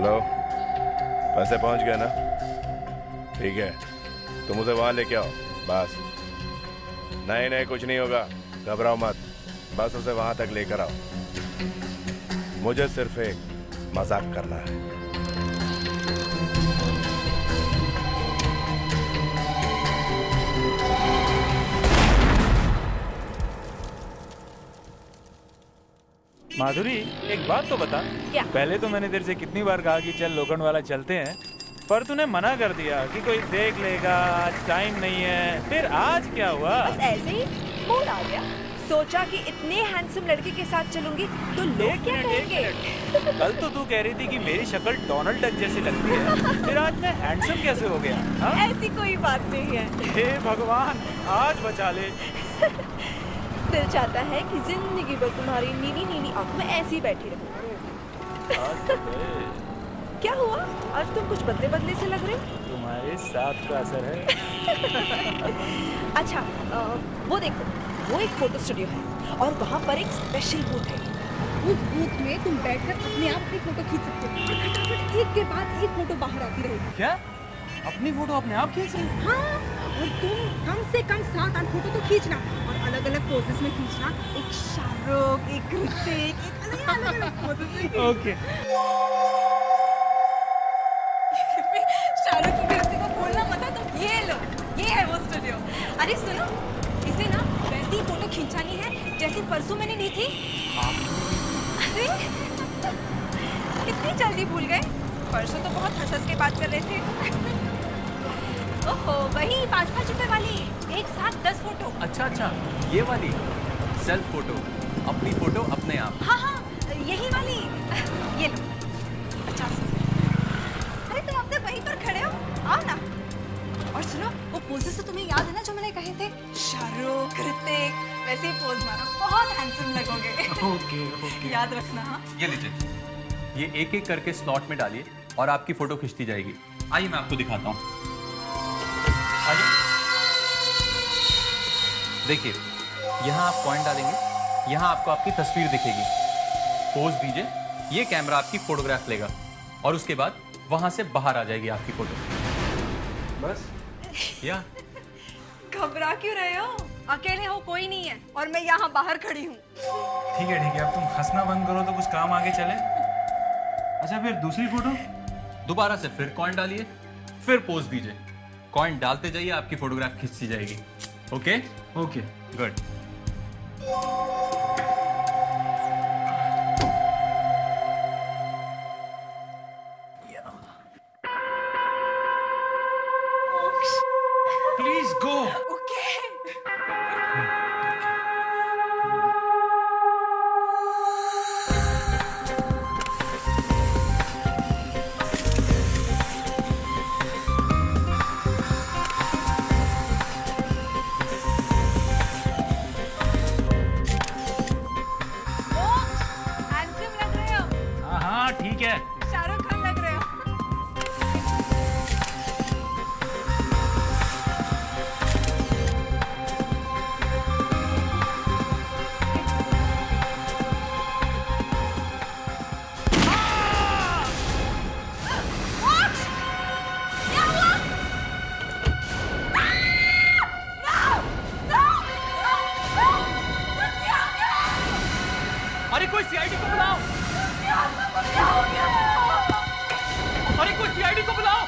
Hello, पैसे पहुंच गए ना? ठीक है, तुम उसे वहां लेके आओ बस। नहीं नहीं, कुछ नहीं होगा, घबराओ मत, बस उसे वहां तक लेकर आओ। मुझे सिर्फ एक मजाक करना है। माधुरी, एक बात तो बता। क्या? पहले तो मैंने तेरे से कितनी बार कहा कि चल लोखंड वाला चलते हैं, पर तूने मना कर दिया कि कोई देख लेगा, आज टाइम नहीं है। फिर आज क्या हुआ? बस ऐसे ही मूड आ गया। सोचा कि इतने हैंडसम लड़के के साथ चलूंगी तो लोग क्या कहेंगे। कल तो तू कह रही थी कि मेरी शक्ल डोनाल्ड डक जैसी लगती है, फिर आज मैं हैंडसम कैसे हो गया? हाँ? ऐसी कोई बात नहीं है। हे भगवान, आज बचा ले। दिल चाहता है कि जिंदगी भर तुम्हारी नीली नीली आंखों में ऐसी बैठी रहूं। क्या हुआ? आज तुम कुछ बदले बदले से लग रहे हो। तुम्हारे साथ का असर है। अच्छा, वो देखो, वो एक फोटो स्टूडियो है और वहाँ पर एक स्पेशल बूथ है। उस बूथ में तुम बैठकर अपने आप की फोटो खींच सकते हो और फटाफट एक के बाद एक फोटो बाहर आती रहेगी। क्या? अपनी फोटो अपने आप खींच रही? हाँ, और तुम कम से कम 7-8 फोटो तो खींचना और अलग अलग पोजेस में खींचना। एक शाहरुख, एक ऋतिक, एक अलग अलग पोजेस में। ओके। शाहरुख की ऋतिक को बोलना मत है तो ये लो, ये है वो स्टूडियो। अरे सुनो, इसे ना वैसी फोटो खींचानी है जैसे परसों मैंने ली थी। अरे कितनी जल्दी भूल गए। परसों तो बहुत हंस के बात कर रहे थे। ओहो, वही 5-5 रुपए वाली, एक साथ 10 फोटो। अच्छा, ये वाली सेल्फ फोटो, अपनी फोटो अपने आप। हाँ, यही वाली। ये लो 50। अरे तुम अब तक वहीं पर खड़े हो, आओ ना। और सुनो, वो पोजेस तो तुम्हें याद है ना जो मैंने कहे थे? शाहरुख, ऋतिक, वैसे ही पोज मारो, बहुत हैंडसम लगोगे। ओके। याद रखना। हाँ, ये लीजिए, ये एक एक करके स्लॉट में डालिए और आपकी फोटो खिंचती जाएगी। आइए मैं आपको दिखाता हूँ। आइए, देखिए, यहाँ आप कॉइन डालेंगे, यहाँ आपको आपकी तस्वीर दिखेगी। पोज दीजिए, ये कैमरा आपकी फोटोग्राफ लेगा और उसके बाद वहां से बाहर आ जाएगी आपकी फोटो। बस या घबरा क्यों रहे हो? अकेले हो, कोई नहीं है और मैं यहाँ बाहर खड़ी हूँ। ठीक है, अब तुम हंसना बंद करो तो कुछ काम आगे चले। अच्छा, फिर दूसरी फोटो? दोबारा से फिर कॉइन डालिए, फिर पोज दीजिए, कॉइन डालते जाइए, आपकी फोटोग्राफ खिंचती जाएगी। Okay, good. Please go. Okay. Handsome लग रहे हो। हाँ, ठीक है। शाहरुख खान लग रहे हो। अरे कोई सीआईडी को बुलाओ! अरे कोई सीआईडी को बुलाओ!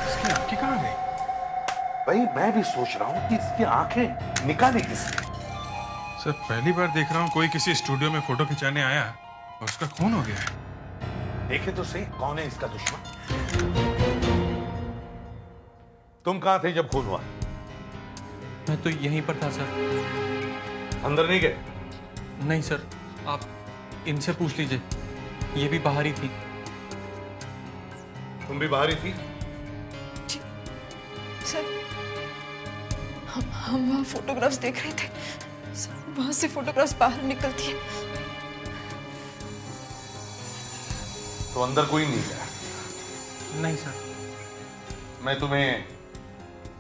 इसकी आंखें कहाँ गई? भाई मैं भी सोच रहा हूँ कि इसकी आंखें निकाली किसने? सर, पहली बार देख रहा हूँ कोई किसी स्टूडियो में फोटो खिंचाने आया और उसका खून हो गया है। देखे तो सही कौन है इसका दुश्मन। तुम कहाँ थे जब खून हुआ? मैं तो यहीं पर था सर। अंदर नहीं गए? नहीं सर, आप इनसे पूछ लीजिए, ये भी बाहर ही थी। तुम भी बाहर ही थी? सर, हम वहाँ फोटोग्राफ्स देख रहे थे। वहाँ से फोटोग्राफ्स बाहर निकलती है। तो अंदर कोई नहीं गया? नहीं सर। मैं तुम्हें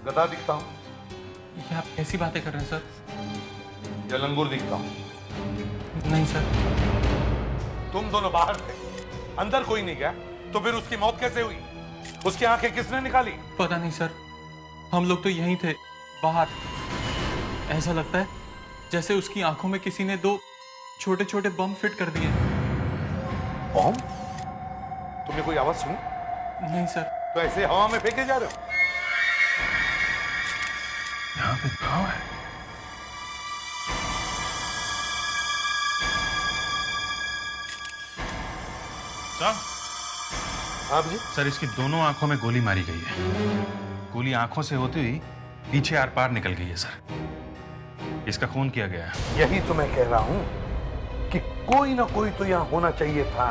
गधा दिखता हूँ ये आप कैसी बातें कर रहे हैं सर? या लंगूर दिखता हूँ? नहीं सर। तुम दोनों बाहर थे, अंदर कोई नहीं गया तो फिर उसकी मौत कैसे हुई? उसकी आंखें किसने निकाली? पता नहीं सर, हम लोग तो यहीं थे बाहर। ऐसा लगता है जैसे उसकी आंखों में किसी ने 2 छोटे छोटे बम फिट कर दिए। बम? तुमने कोई आवाज सुनी? नहीं सर। तो ऐसे हवा में फेंके जा रहे हो? यहाँ पे घाव है। साहब, हाँ जी। सर इसकी दोनों आंखों में गोली मारी गई है। गोली आंखों से होती हुई पीछे आर पार निकल गई है सर। इसका खून किया गया है। यही तो मैं कह रहा हूं कि कोई ना कोई तो यहां होना चाहिए था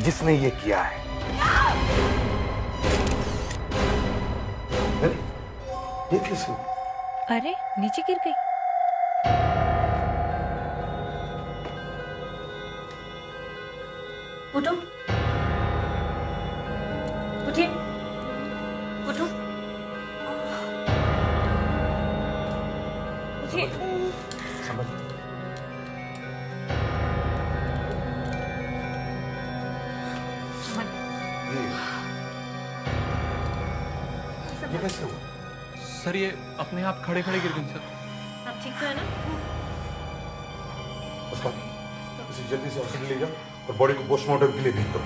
जिसने ये किया है। अरे, ये कैसे? अरे नीचे गिर गई। उठो, उठिए, उठो, उठिए। ये कैसे हुआ? सर ये अपने आप खड़े खड़े गिर गई सर। आप ठीक तो है ना? उसका इसे जल्दी से हॉस्पिटल ले जाओ और बॉडी को पोस्टमार्टम के लिए भेज दो।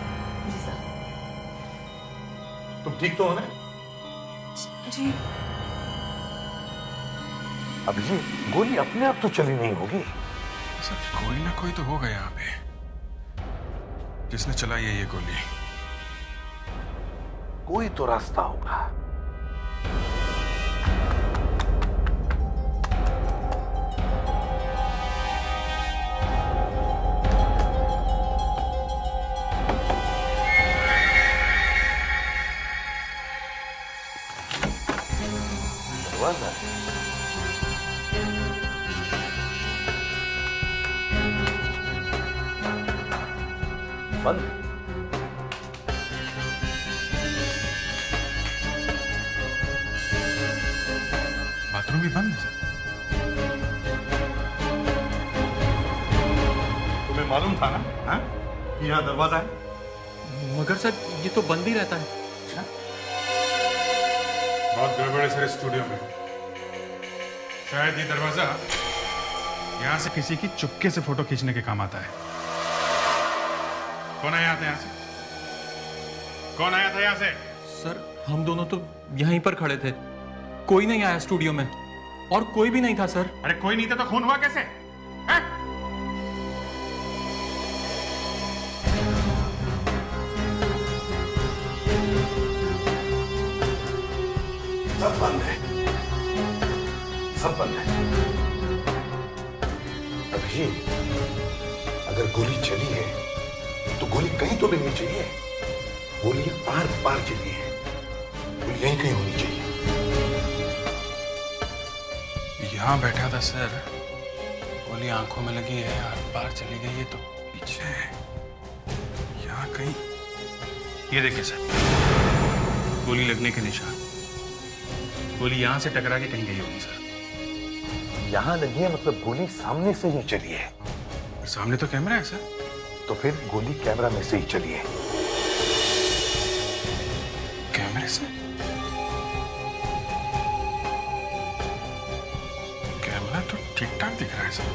जी सर। तुम ठीक तो हो ना? जी। अब ये गोली अपने आप तो चली नहीं होगी। सर कोई ना कोई तो होगा यहाँ पे जिसने चलाई है ये गोली। कोई तो रास्ता होगा। दरवाजा बंद। बाथरूम भी बंद है सर। तुम्हें मालूम था ना हाँ? कि यहाँ दरवाजा है? मगर सर ये तो बंद ही रहता है। बहुत गड़बड़ है सर स्टूडियो में। शायद ये दरवाजा यहाँ से किसी की चुपके से फोटो खींचने के काम आता है। कौन आया था यहाँ से? कौन आया था यहाँ से? सर हम दोनों तो यहीं पर खड़े थे, कोई नहीं आया स्टूडियो में और कोई भी नहीं था सर। अरे कोई नहीं था तो खून हुआ कैसे? हैं? सब बंद है, सब बंद है। अभी अगर गोली चली है तो गोली कहीं तो मिलनी चाहिए। गोली पार पार चली है, गोली यहीं कहीं होनी चाहिए। यहाँ बैठा था सर, गोली आंखों में लगी है और बाहर चली गई है तो पीछे है। यहाँ कहीं, ये देखिए सर, गोली लगने के निशान। गोली यहाँ से टकरा के कहीं गई होगी सर। यहां लगी है मतलब गोली सामने से ही चली है। सामने तो कैमरा है सर। तो फिर गोली कैमरा में से ही चली है। कैमरे से? कैमरा तो ठीक ठाक दिख रहा है सर।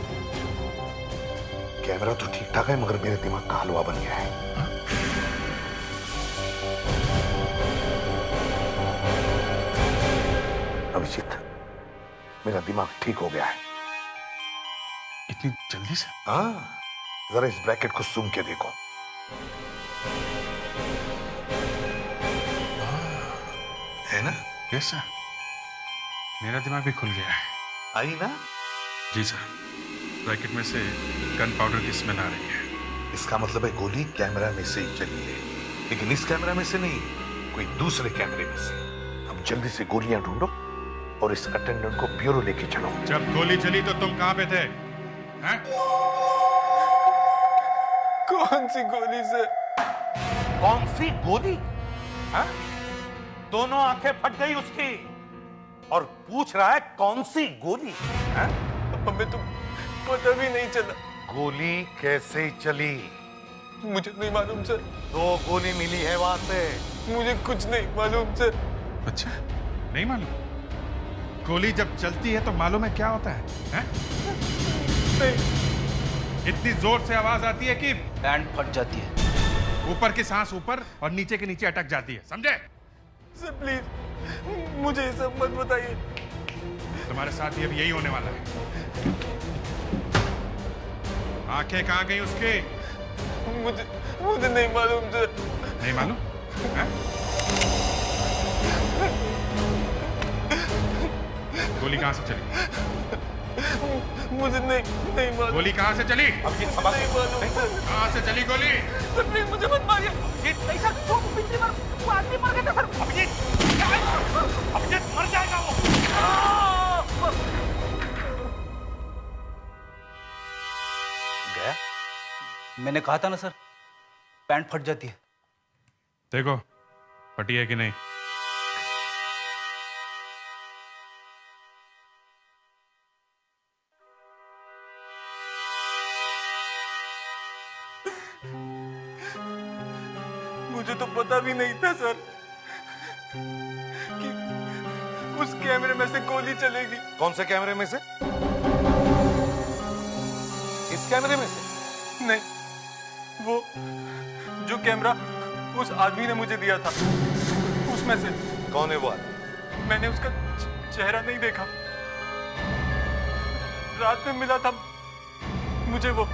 कैमरा तो ठीक ठाक है मगर मेरे दिमाग का हलवा बन गया है। अभिजीत, मेरा दिमाग ठीक हो गया है। इतनी जल्दी से? हाँ, जरा इस ब्रैकेट को सूंघ के देखो। है ना? यस सर, मेरा दिमाग भी खुल गया है। आई ना? जी सर, ब्रैकेट में से गन पाउडर की स्मेल आ रही है। इसका मतलब है गोली कैमरा में से ही चली है, लेकिन इस कैमरा में से नहीं, कोई दूसरे कैमरे में से। अब जल्दी से गोलियां ढूंढो और इस अटेंडेंट को ब्यूरो लेके चलो। जब गोली चली तो तुम कहां पे थे? हैं? कौन सी गोली से? कौन सी गोली? हाँ? दोनों आंखें फट गई उसकी और पूछ रहा है कौन सी गोली? हाँ? हमें तो पता भी नहीं चला। गोली कैसे चली? मुझे नहीं मालूम सर। 2 गोली मिली है वहां से। मुझे कुछ नहीं मालूम सर। अच्छा, नहीं मालूम? गोली जब चलती है तो मालूम है क्या होता है? नहीं। इतनी जोर से आवाज आती है कि बैंड फट जाती है। ऊपर की सांस ऊपर और नीचे के नीचे अटक जाती है, समझे? सर प्लीज मुझे ये सब मत बताइए। तुम्हारे साथ ये भी यही होने वाला है। आंखें कहाँ गई उसकी? मुझे नहीं मालूम सर। नहीं मालूम? हैं? गोली कहाँ से चली? मुझे नहीं मालूम। गोली कहाँ से चली? नहीं मालूम सर। कहाँ से चली गोली? सर प्लीज मुझे मत मारिए। पिछली बार वो आदमी मर गया था सर। अभिजीत मर जाएगा वो। गया? मैंने कहा था ना सर, पैंट फट जाती है। देखो फटी है कि नहीं। मुझे तो पता भी नहीं था सर कि उस कैमरे में से गोली चलेगी। कौन से कैमरे में से? इस कैमरे में से? नहीं, वो जो कैमरा उस आदमी ने मुझे दिया था उसमें से। कौन है वो आदमी? मैंने उसका चेहरा नहीं देखा। रात में मिला था मुझे वो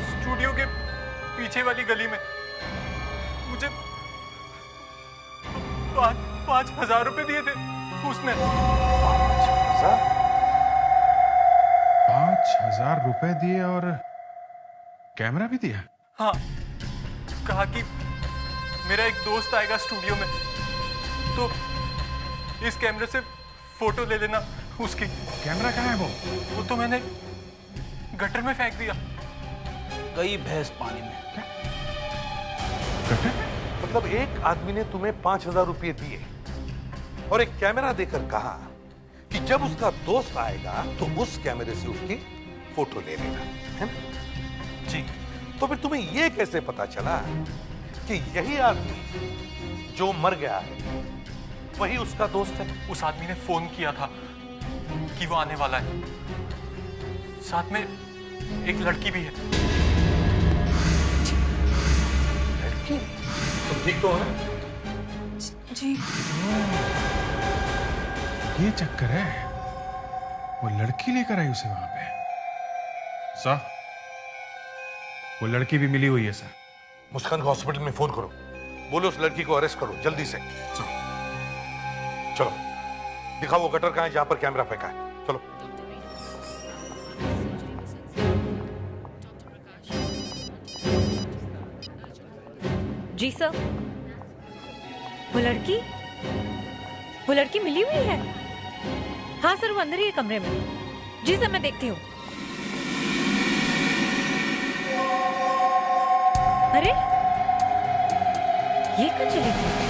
स्टूडियो के पीछे वाली गली में। मुझे 5,000 रुपए दिए थे उसने। 5,000 रुपए दिए और कैमरा भी दिया? हाँ, कहा कि मेरा एक दोस्त आएगा स्टूडियो में तो इस कैमरे से फोटो ले लेना उसकी। कैमरा कहाँ है वो? वो तो मैंने गटर में फेंक दिया। गई भैंस पानी में। गटर? मतलब एक आदमी ने तुम्हें 5,000 रुपए दिए और एक कैमरा देकर कहा कि जब उसका दोस्त आएगा तो उस कैमरे से उसकी फोटो ले लेना, है ना? जी। तो फिर तुम्हें यह कैसे पता चला कि यही आदमी जो मर गया है वही उसका दोस्त है? उस आदमी ने फोन किया था कि वो आने वाला है। साथ में एक लड़की भी है। लड़की? तुम ठीक तो हो ना? जी। ये चक्कर है। वो लड़की लेकर आई उसे वहां पे। सर, वो लड़की भी मिली हुई है सर। मुस्कान को हॉस्पिटल में फोन करो, बोलो उस लड़की को अरेस्ट करो जल्दी से। चलो दिखाओ वो गटर कहां है जहां पर कैमरा फेंका है। चलो। जी सर। वो लड़की मिली हुई है? हाँ सर, वो अंदर ही है कमरे में। जी सर, मैं देखती हूँ। अरे ये कहाँ चली गई?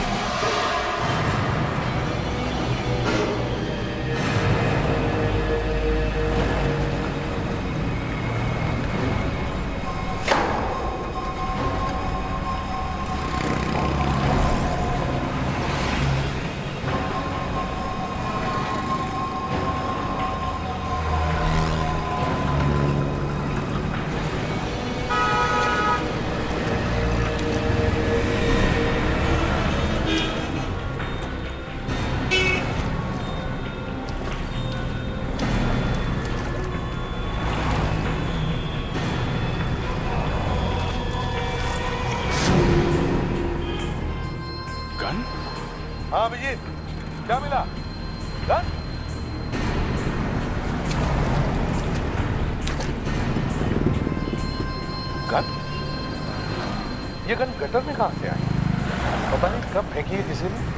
हाँ अभिजीत, क्या मिला? गन? गन? ये गन गटर में कहां से आई? पता नहीं कब फेंकी है किसी ने।